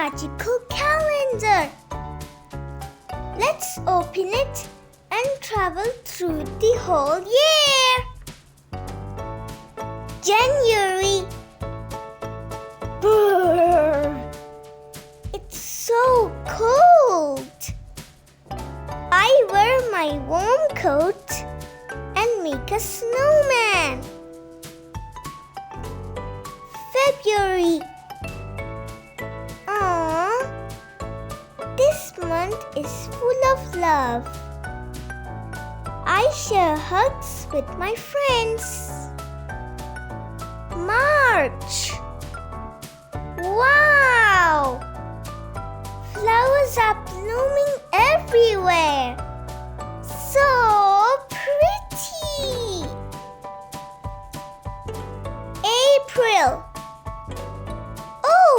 magical calendar. Let's open it and travel through the whole year. January. Brrr. It's so cold. I wear my warm coat and make a snowman. February. Aww, this month is full of love. I share hugs with my friends. March. Wow! Flowers are blooming everywhere. So pretty. April. Oh,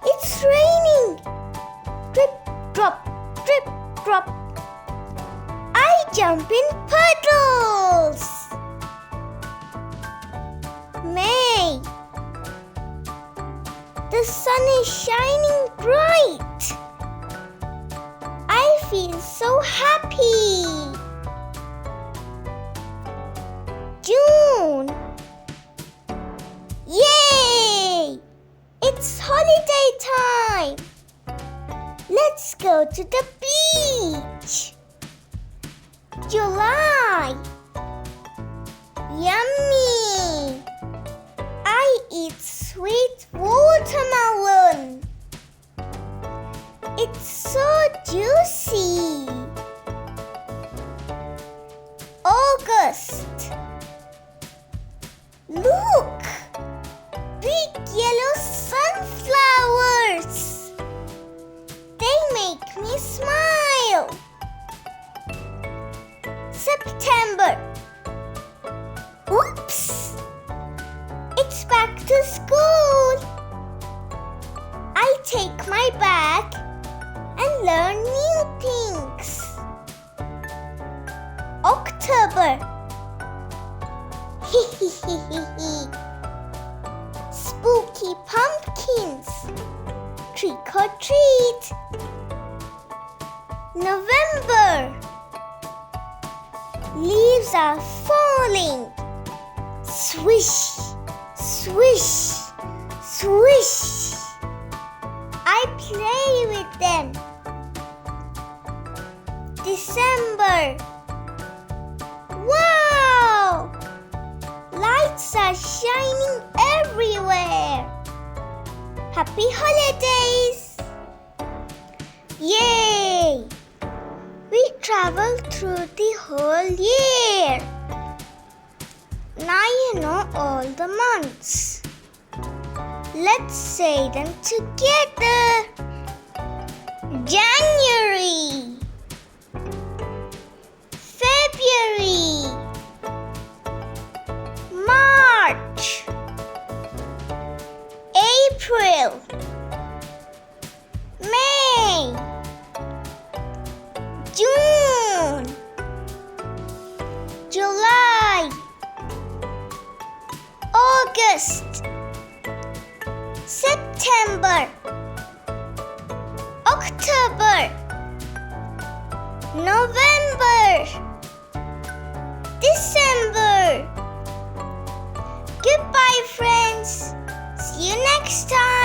it's raining. Drip, drop, drip, drop. I jump in puddles. May. The sun is shining bright. I feel so happy. June. Yay! It's holiday time. Let's go to the beach. July. Yummy! I eat sweet watermelon. It's so juicy. August. Look! Big yellow sunflowers. They make me smile. September. Oops! It's back to school. I take my bag and learn new things. October. Spooky pumpkins. Trick or treat. November. Leaves are falling. Swish, swish, swish. I play with them. December. Wow! Lights are shining everywhere. Happy holidays! Yay! We traveled through the whole year. Now you know all the months. Let's say them together. January. February. March. April. May. June. July. August. September. October. November. December. Goodbye, friends. See you next time.